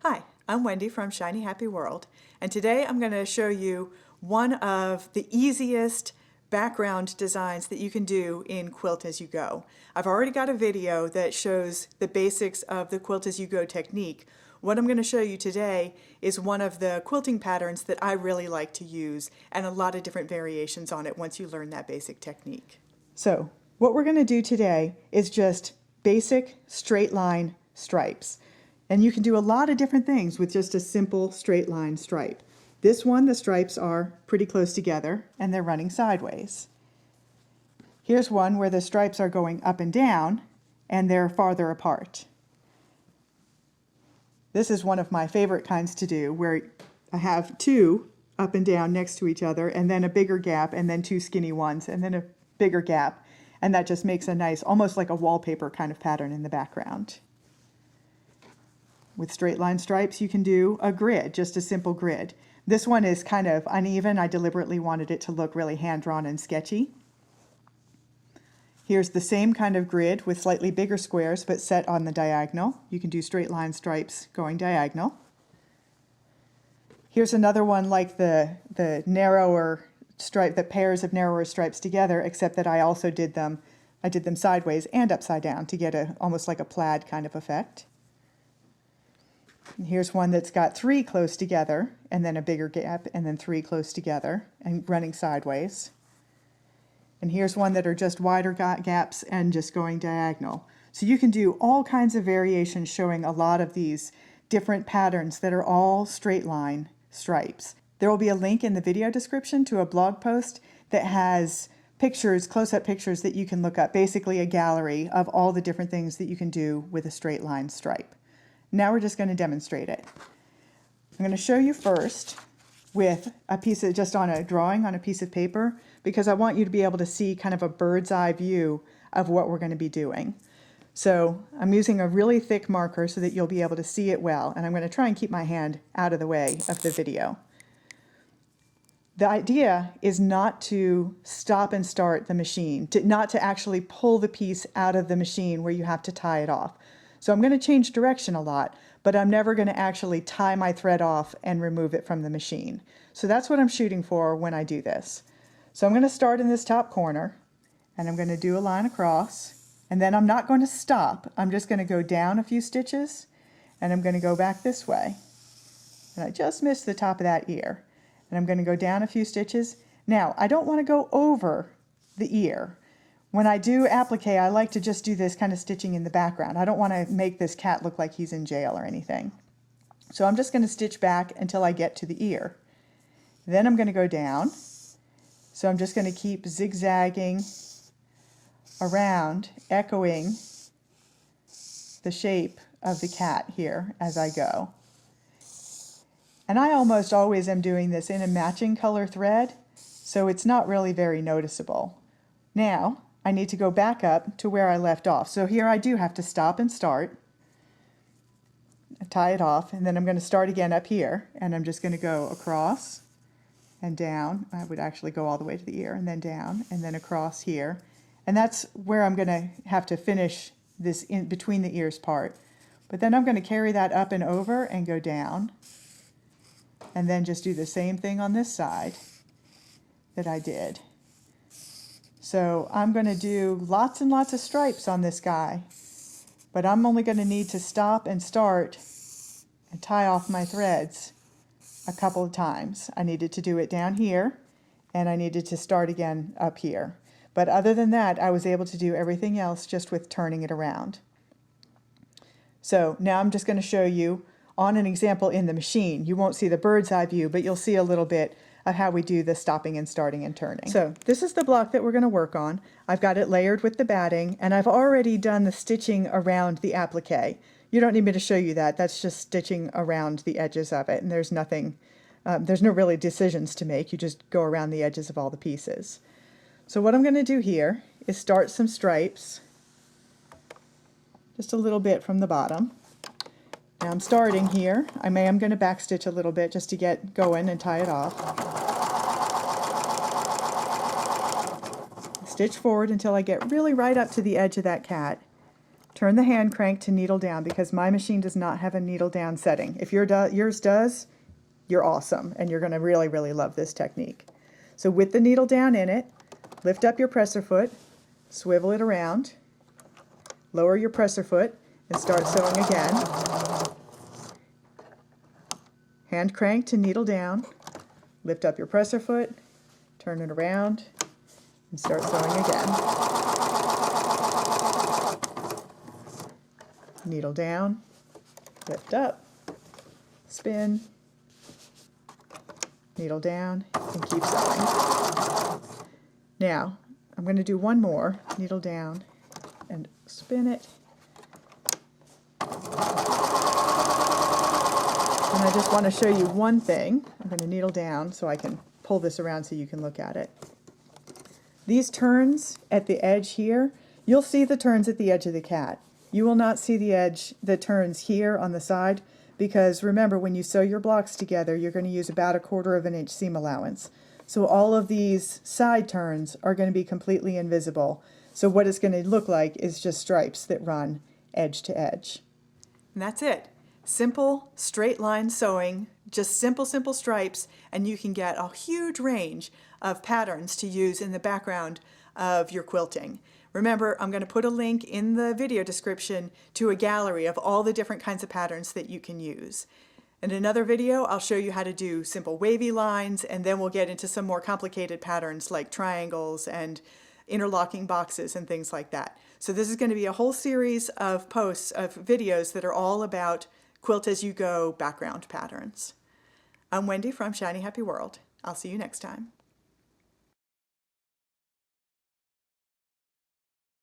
Hi, I'm Wendy from Shiny Happy World, and today I'm going to show you one of the easiest background designs that you can do in Quilt As You Go. I've already got a video that shows the basics of the Quilt As You Go technique. What I'm going to show you today is one of the quilting patterns that I really like to use, and a lot of different variations on it once you learn that basic technique. So what we're going to do today is just basic straight line stripes. And you can do a lot of different things with just a simple straight line stripe. This one, the stripes are pretty close together and they're running sideways. Here's one where the stripes are going up and down and they're farther apart. This is one of my favorite kinds to do, where I have two up and down next to each other and then a bigger gap and then two skinny ones and then a bigger gap. And that just makes a nice, almost like a wallpaper kind of pattern in the background. With straight line stripes, you can do a grid, just a simple grid. This one is kind of uneven. I deliberately wanted it to look really hand-drawn and sketchy. Here's the same kind of grid with slightly bigger squares, but set on the diagonal. You can do straight line stripes going diagonal. Here's another one like the narrower stripe, the pairs of narrower stripes together, except that I also did them sideways and upside down to get almost like a plaid kind of effect. And here's one that's got three close together and then a bigger gap and then three close together and running sideways. And here's one that are just wider gaps and just going diagonal. So you can do all kinds of variations showing a lot of these different patterns that are all straight line stripes. There will be a link in the video description to a blog post that has pictures, close-up pictures that you can look up, basically a gallery of all the different things that you can do with a straight line stripe. Now we're just going to demonstrate it. I'm going to show you first with a piece of, just on a drawing on a piece of paper, because I want you to be able to see kind of a bird's eye view of what we're going to be doing. So I'm using a really thick marker so that you'll be able to see it well, and I'm going to try and keep my hand out of the way of the video. The idea is not to stop and start the machine, not to actually pull the piece out of the machine where you have to tie it off. So I'm going to change direction a lot, but I'm never going to actually tie my thread off and remove it from the machine. So that's what I'm shooting for when I do this. So I'm going to start in this top corner, and I'm going to do a line across, and then I'm not going to stop. I'm just going to go down a few stitches, and I'm going to go back this way. And I just missed the top of that ear. And I'm going to go down a few stitches. Now, I don't want to go over the ear. When I do applique, I like to just do this kind of stitching in the background. I don't want to make this cat look like he's in jail or anything. So I'm just going to stitch back until I get to the ear. Then I'm going to go down. So I'm just going to keep zigzagging around, echoing the shape of the cat here as I go. And I almost always am doing this in a matching color thread, so it's not really very noticeable. Now, I need to go back up to where I left off. So here I do have to stop and start, tie it off, and then I'm going to start again up here, and I'm just going to go across and down. I would actually go all the way to the ear, and then down, and then across here. And that's where I'm going to have to finish this in between the ears part. But then I'm going to carry that up and over and go down, and then just do the same thing on this side that I did. So I'm going to do lots and lots of stripes on this guy, but I'm only going to need to stop and start and tie off my threads a couple of times. I needed to do it down here, and I needed to start again up here. But other than that, I was able to do everything else just with turning it around. So now I'm just going to show you on an example in the machine. You won't see the bird's eye view, but you'll see a little bit of how we do the stopping and starting and turning. So this is the block that we're going to work on. I've got it layered with the batting, and I've already done the stitching around the applique. You don't need me to show you that. That's just stitching around the edges of it, and there's nothing, there's no really decisions to make. You just go around the edges of all the pieces. So what I'm going to do here is start some stripes, just a little bit from the bottom. Now I'm starting here. I am going to backstitch a little bit just to get going and tie it off. Stitch forward until I get really right up to the edge of that cat, turn the hand crank to needle down because my machine does not have a needle down setting. If yours does, you're awesome and you're going to really, really love this technique. So with the needle down in it, lift up your presser foot, swivel it around, lower your presser foot, and start sewing again. Hand crank to needle down, lift up your presser foot, turn it around, and start sewing again. Needle down, lift up, spin, needle down, and keep sewing. Now, I'm going to do one more, needle down, and spin it. And I just want to show you one thing. I'm going to needle down so I can pull this around so you can look at it. These turns at the edge here, you'll see the turns at the edge of the cat. You will not see the turns here on the side because remember when you sew your blocks together you're going to use about 1/4 inch seam allowance. So all of these side turns are going to be completely invisible. So what it's going to look like is just stripes that run edge to edge. And that's it. Simple straight line sewing, just simple stripes, and you can get a huge range of patterns to use in the background of your quilting. Remember, I'm going to put a link in the video description to a gallery of all the different kinds of patterns that you can use. In another video, I'll show you how to do simple wavy lines, and then we'll get into some more complicated patterns like triangles and interlocking boxes and things like that. So this is going to be a whole series of posts, of videos that are all about quilt as you go background patterns. I'm Wendy from Shiny Happy World. I'll see you next time.